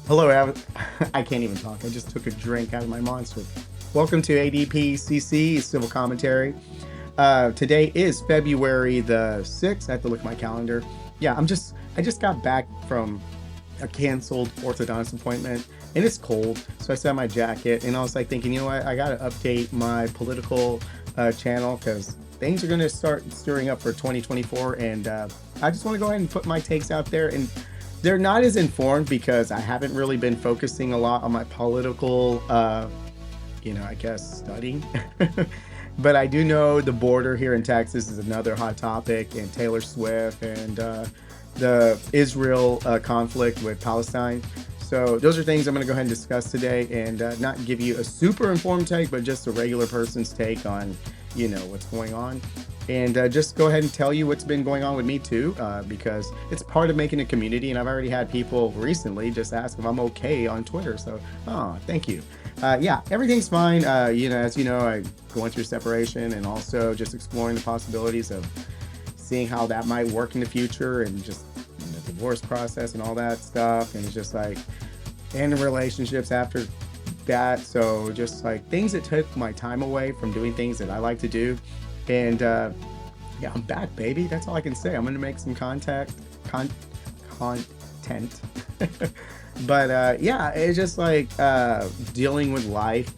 Hello, I can't even talk. I just took a drink out of my monster. Welcome to ADPCC Civil Commentary. Today is February the 6th. I have to look at my calendar. Yeah, I just got back from a canceled orthodontist appointment and it's cold. So I set my jacket and I was like thinking, you know what? I got to update my political channel because things are going to start stirring up for 2024. And I just want to go ahead and put my takes out there. And they're not as informed because I haven't really been focusing a lot on my political, I guess studying. But I do know the border here in Texas is another hot topic, and Taylor Swift and the Israel conflict with Palestine. So those are things I'm going to go ahead and discuss today, and not give you a super informed take, but just a regular person's take on, what's going on. And just go ahead and tell you what's been going on with me too, because it's part of making a community. And I've already had people recently just ask if I'm okay on Twitter. So, thank you. Yeah, everything's fine. As you know, I going through separation and also just exploring the possibilities of seeing how that might work in the future and just the divorce process and all that stuff. And it's just like, and the relationships after that. So just like things that took my time away from doing things that I like to do. And yeah, I'm back, baby. That's all I can say. I'm gonna make some content. But yeah, it's just like dealing with life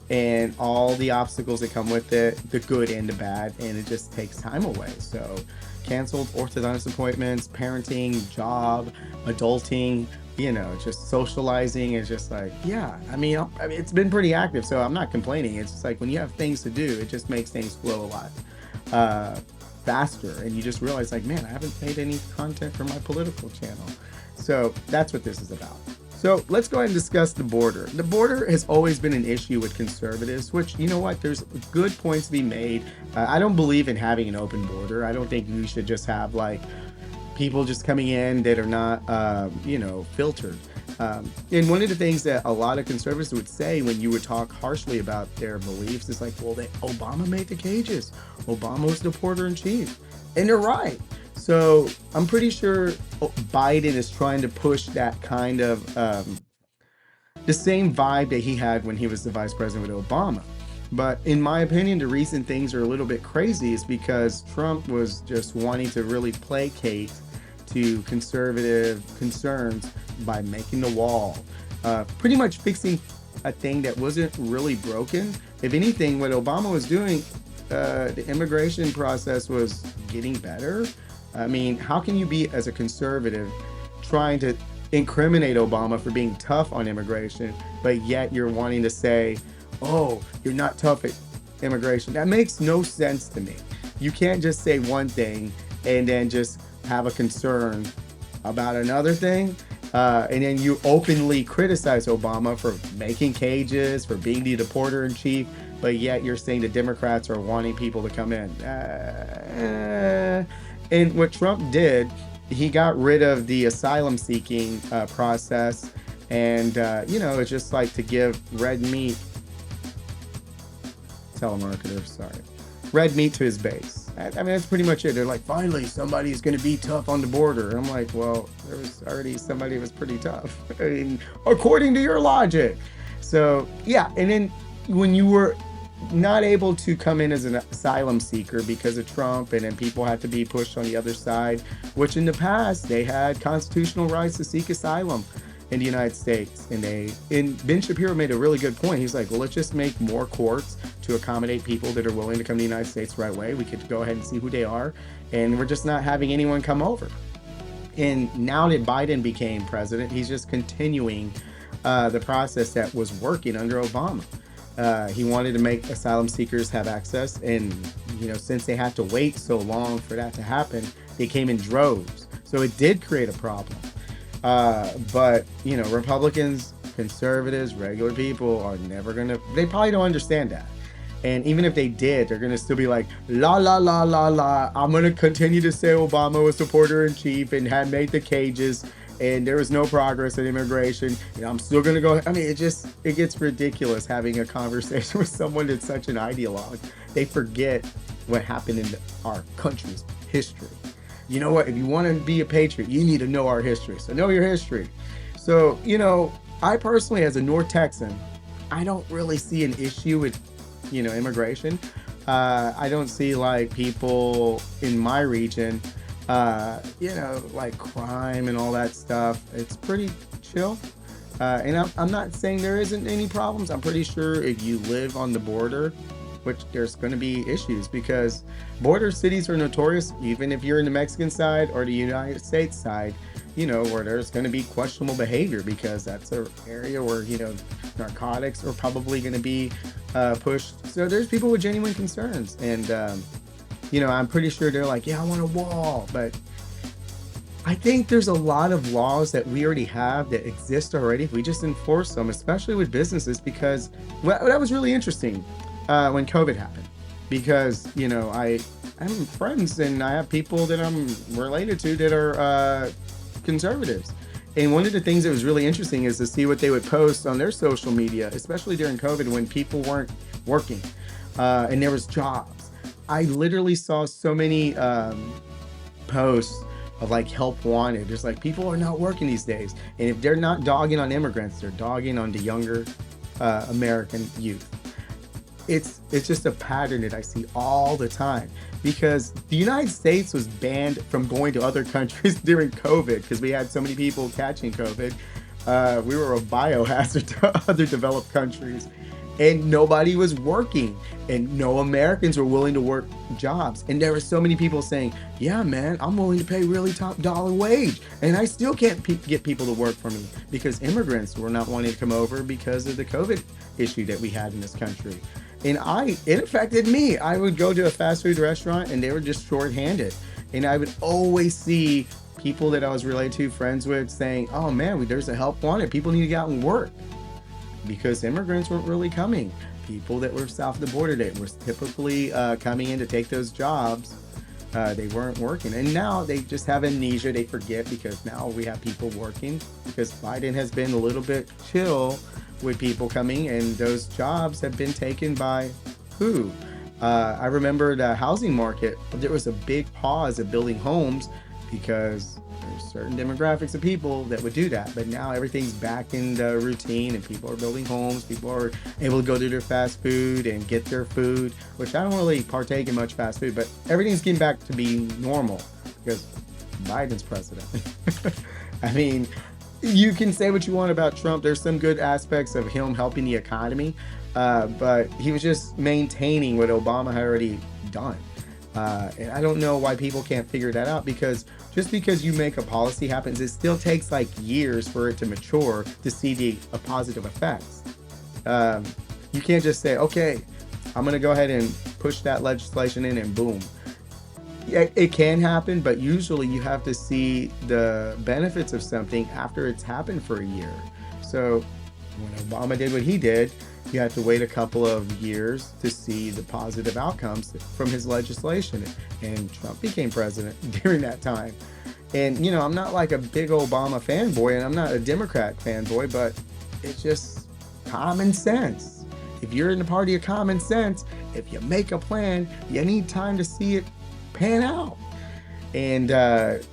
and all the obstacles that come with it, the good and the bad, and it just takes time away. So canceled orthodontist appointments, parenting, job, adulting, just socializing is just like, yeah, I mean, it's been pretty active, so I'm not complaining. It's just like when you have things to do, it just makes things flow a lot faster, and you just realize like, man, I haven't made any content for my political channel. So that's what this is about. So let's go ahead and discuss the border. The border has always been an issue with conservatives, which, you know what, there's good points to be made. I don't believe in having an open border. I don't think we should just have like people just coming in that are not, filtered. And one of the things that a lot of conservatives would say when you would talk harshly about their beliefs is like, well, Obama made the cages. Obama was the porter in chief. And they're right. So I'm pretty sure Biden is trying to push that kind of the same vibe that he had when he was the vice president with Obama. But in my opinion, the reason things are a little bit crazy is because Trump was just wanting to really placate to conservative concerns by making the wall, pretty much fixing a thing that wasn't really broken. If anything, what Obama was doing, the immigration process was getting better. I mean, how can you be, as a conservative, trying to incriminate Obama for being tough on immigration, but yet you're wanting to say, oh, you're not tough at immigration? That makes no sense to me. You can't just say one thing and then just have a concern about another thing. And then you openly criticize Obama for making cages, for being the deporter in chief, but yet you're saying the Democrats are wanting people to come in. And what Trump did, he got rid of the asylum seeking process. And, it's just like to give red meat, telemarketer, sorry, red meat to his base. I mean, that's pretty much it. They're like, finally, somebody's going to be tough on the border. And I'm like, well, there was already somebody who was pretty tough, I mean, according to your logic. So, yeah. And then when you were not able to come in as an asylum seeker because of Trump, and then people had to be pushed on the other side, which in the past, they had constitutional rights to seek asylum in the United States. And Ben Shapiro made a really good point. He's like, well, let's just make more courts to accommodate people that are willing to come to the United States the right way. We could go ahead and see who they are, and we're just not having anyone come over. And now that Biden became president, he's just continuing the process that was working under Obama. He wanted to make asylum seekers have access, and since they had to wait so long for that to happen, they came in droves. So it did create a problem. But Republicans, conservatives, regular people are never gonna, they probably don't understand that. And even if they did, they're gonna still be like, la la la la la, I'm gonna continue to say Obama was the porter in chief and had made the cages and there was no progress in immigration, and I'm still gonna go. I mean, it gets ridiculous having a conversation with someone that's such an ideologue. They forget what happened in our country's history. You know what? If you want to be a patriot, you need to know our history. So know your history. So, I personally, as a North Texan, I don't really see an issue with, immigration. I don't see like people in my region, like crime and all that stuff. It's pretty chill. And I'm not saying there isn't any problems. I'm pretty sure if you live on the border, which there's going to be issues because border cities are notorious, even if you're in the Mexican side or the United States side, where there's going to be questionable behavior because that's an area where, narcotics are probably going to be pushed. So there's people with genuine concerns. And, I'm pretty sure they're like, yeah, I want a wall. But I think there's a lot of laws that we already have that exist already if we just enforce them, especially with businesses, because that was really interesting when COVID happened. Because, I'm friends and I have people that I'm related to that are conservatives. And one of the things that was really interesting is to see what they would post on their social media, especially during COVID when people weren't working and there was jobs. I literally saw so many posts of like help wanted. There's like people are not working these days, and if they're not dogging on immigrants, they're dogging on the younger American youth. It's just a pattern that I see all the time because the United States was banned from going to other countries during COVID because we had so many people catching COVID. We were a biohazard to other developed countries, and nobody was working, and no Americans were willing to work jobs. And there were so many people saying, "Yeah, man, I'm willing to pay really top dollar wage, and I still can't get people to work for me because immigrants were not wanting to come over because of the COVID issue that we had in this country." And it affected me. I would go to a fast food restaurant and they were just shorthanded. And I would always see people that I was related to, friends with, saying, "Oh man, there's a help wanted. People need to get out and work." Because immigrants weren't really coming. People that were south of the border that were typically coming in to take those jobs, they weren't working. And now they just have amnesia. They forget because now we have people working because Biden has been a little bit chill with people coming, and those jobs have been taken by who? I remember the housing market, there was a big pause of building homes because there's certain demographics of people that would do that. But now everything's back in the routine and people are building homes. People are able to go to their fast food and get their food, which I don't really partake in much fast food, but everything's getting back to be normal because Biden's president. I mean, you can say what you want about Trump. There's some good aspects of him helping the economy, but he was just maintaining what Obama had already done. And I don't know why people can't figure that out because just because you make a policy happens, it still takes like years for it to mature to see the positive effects. You can't just say, okay, I'm going to go ahead and push that legislation in and boom. Yeah, it can happen, but usually you have to see the benefits of something after it's happened for a year. So when Obama did what he did, you have to wait a couple of years to see the positive outcomes from his legislation. And Trump became president during that time. And, I'm not like a big Obama fanboy, and I'm not a Democrat fanboy, but it's just common sense. If you're in the party of common sense, if you make a plan, you need time to see it pan out. And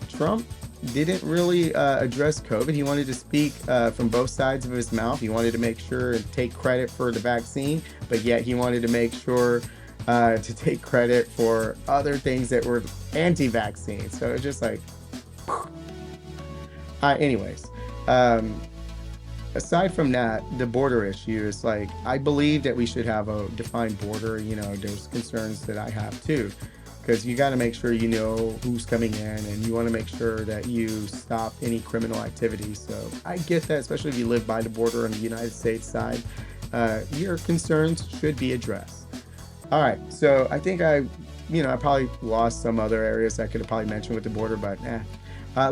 Trump didn't really address COVID. He wanted to speak from both sides of his mouth. He wanted to make sure and take credit for the vaccine, but yet he wanted to make sure to take credit for other things that were anti-vaccine. So it's just like, anyways, aside from that, the border issue is like, I believe that we should have a defined border. There's concerns that I have too. Because you got to make sure you know who's coming in and you want to make sure that you stop any criminal activity. So I get that, especially if you live by the border on the United States side, your concerns should be addressed. All right, so I think I probably lost some other areas I could have probably mentioned with the border, but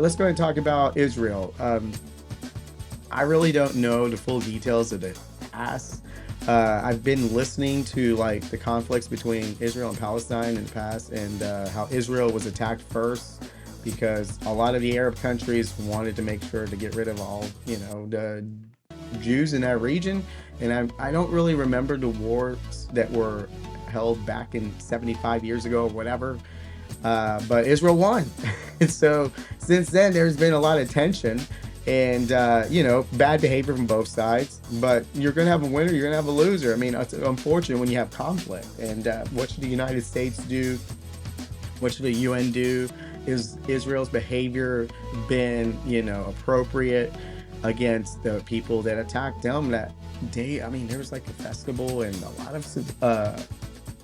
let's go ahead and talk about Israel. I really don't know the full details of the past. I've been listening to like the conflicts between Israel and Palestine in the past, and how Israel was attacked first because a lot of the Arab countries wanted to make sure to get rid of all the Jews in that region. And I don't really remember the wars that were held back in 75 years ago or whatever, but Israel won. And so since then there's been a lot of tension. And bad behavior from both sides, but you're going to have a winner, you're going to have a loser. I mean, it's unfortunate when you have conflict. And what should the United States do? What should the UN do? Is Israel's behavior been appropriate against the people that attacked them that day? I mean, there was like a festival and a lot of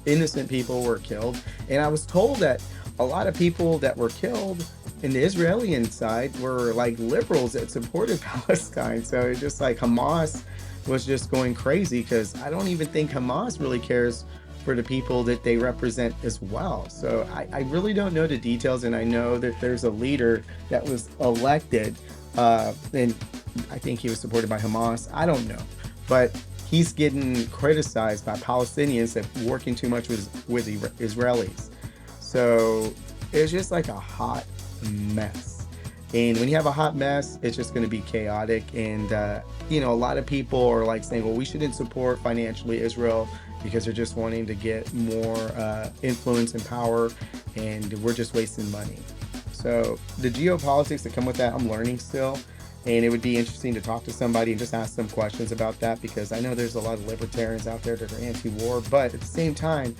innocent people were killed. And I was told that a lot of people that were killed in the Israeli side were like liberals that supported Palestine. So it's just like Hamas was just going crazy, because I don't even think Hamas really cares for the people that they represent as well. So I really don't know the details, and I know that there's a leader that was elected, and I think he was supported by Hamas. I don't know, but he's getting criticized by Palestinians that working too much with Israelis. So it's just like a hot mess. And when you have a hot mess, it's just going to be chaotic. And a lot of people are like saying, well, we shouldn't support financially Israel because they're just wanting to get more influence and power, and we're just wasting money. So the geopolitics that come with that, I'm learning still. And it would be interesting to talk to somebody and just ask them questions about that, because I know there's a lot of libertarians out there that are anti-war, but at the same time,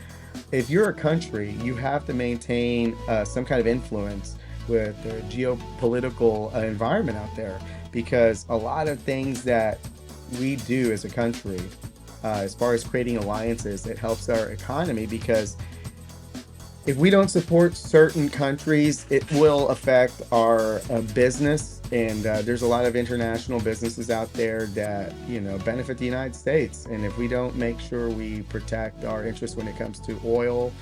if you're a country, you have to maintain some kind of influence with the geopolitical environment out there, because a lot of things that we do as a country, as far as creating alliances, it helps our economy, because if we don't support certain countries, it will affect our business. And there's a lot of international businesses out there that, benefit the United States. And if we don't make sure we protect our interests when it comes to oil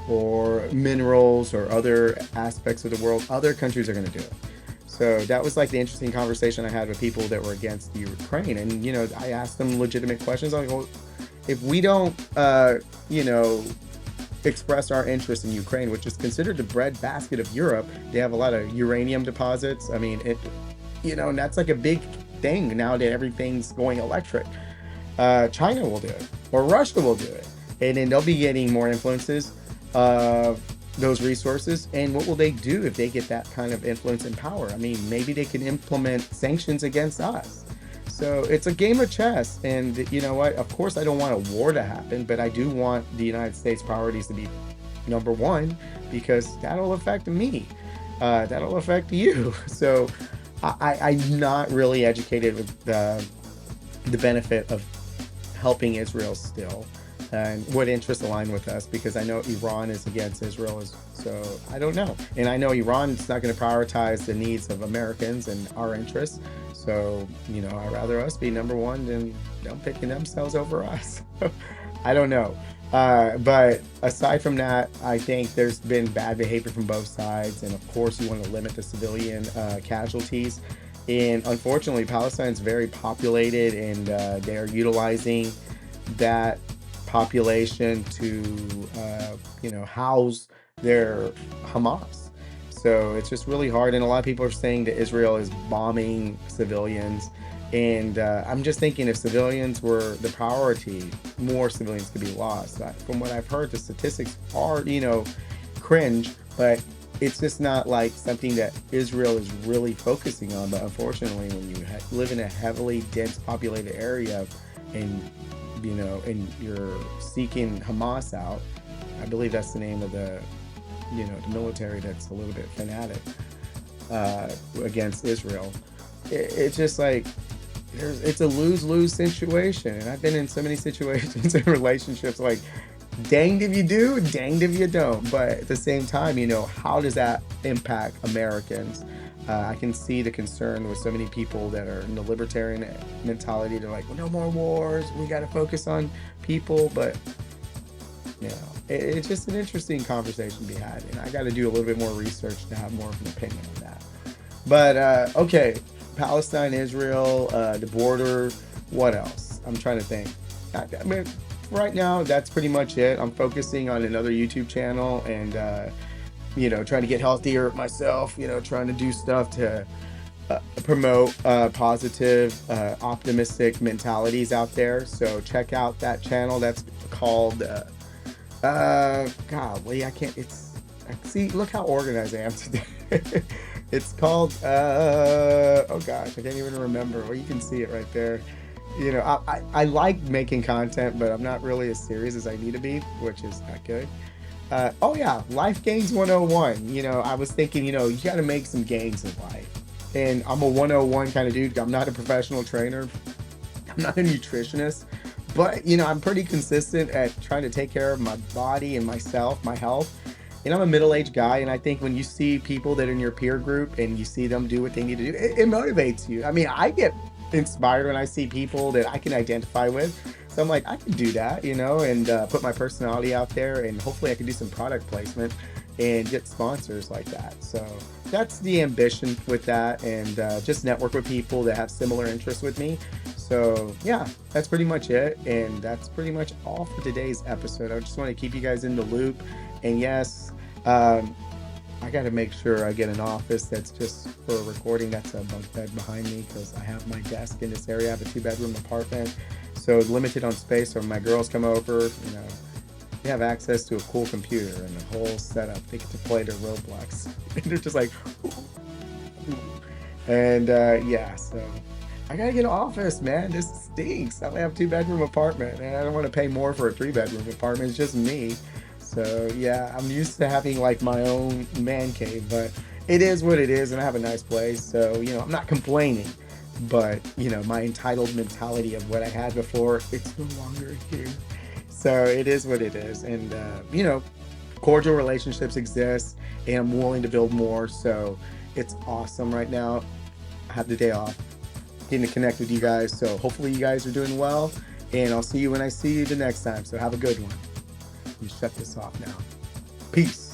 or minerals or other aspects of the world, other countries are going to do it. So that was like the interesting conversation I had with people that were against Ukraine. And, I asked them legitimate questions. I'm like, well, if we don't, express our interest in Ukraine, which is considered the breadbasket of Europe. They have a lot of uranium deposits. I mean, and that's like a big thing now that everything's going electric. China will do it, or Russia will do it, and then they'll be getting more influences of those resources. And what will they do if they get that kind of influence and power? I mean, maybe they can implement sanctions against us. So it's a game of chess. And you know what? Of course, I don't want a war to happen, but I do want the United States priorities to be number one, because that'll affect me. That'll affect you. So I'm not really educated with the benefit of helping Israel still, and what interests align with us, because I know Iran is against Israel, so I don't know. And I know Iran is not going to prioritize the needs of Americans and our interests. So, I'd rather us be number one than them picking themselves over us. I don't know. But aside from that, I think there's been bad behavior from both sides. And of course, you want to limit the civilian casualties. And unfortunately, Palestine's very populated, and they are utilizing that population to, house their Hamas. So it's just really hard. And a lot of people are saying that Israel is bombing civilians. And I'm just thinking, if civilians were the priority, more civilians could be lost. From what I've heard, the statistics are, cringe, but it's just not like something that Israel is really focusing on. But unfortunately, when you live in a heavily dense populated area, and and you're seeking Hamas out, I believe that's the name of the the military that's a little bit fanatic against Israel. It's just like it's a lose-lose situation. And I've been in so many situations in relationships, like danged if you do, danged if you don't. But at the same time, how does that impact Americans? I can see the concern with so many people that are in the libertarian mentality. They're like, well, no more wars. We got to focus on people. But it's just an interesting conversation to be had, and I got to do a little bit more research to have more of an opinion on that. But okay, Palestine, Israel, the border. What else? I'm trying to think. I mean, right now, that's pretty much it. I'm focusing on another YouTube channel, and trying to get healthier myself. Trying to do stuff to promote positive, optimistic mentalities out there. So check out that channel. That's called. Golly, I can't. See, look how organized I am today. It's called oh gosh, I can't even remember. Well, you can see it right there. You know, I like making content, but I'm not really as serious as I need to be, which is not good. Oh yeah, life gains 101. You know, I was thinking, you got to make some gains in life. And I'm a 101 kind of dude. I'm not a professional trainer. I'm not a nutritionist, but I'm pretty consistent at trying to take care of my body and myself, my health. And I'm a middle-aged guy, and I think when you see people that are in your peer group and you see them do what they need to do, it motivates you. I mean, I get inspired when I see people that I can identify with. So I'm like, I can do that, and put my personality out there, and hopefully I can do some product placement and get sponsors like that. So that's the ambition with that, and just network with people that have similar interests with me. So yeah, that's pretty much it, and that's pretty much all for today's episode. I just want to keep you guys in the loop, and yes, um, I got to make sure I get an office that's just for recording. That's a bunk bed behind me because I have my desk in this area. I have a 2-bedroom apartment, so limited on space. So when my girls come over, they have access to a cool computer and a whole setup. They get to play their Roblox, and they're just like, and yeah, so I gotta get an office, man. This stinks. I only have a 2-bedroom apartment, and I don't want to pay more for a 3-bedroom apartment. It's just me. So yeah, I'm used to having like my own man cave, but it is what it is, and I have a nice place. So I'm not complaining, but my entitled mentality of what I had before, it's no longer here. So it is what it is, and cordial relationships exist, and I'm willing to build more. So it's awesome right now. I have the day off, getting to connect with you guys. So hopefully you guys are doing well, and I'll see you when I see you the next time. So have a good one. Let me shut this off now. Peace.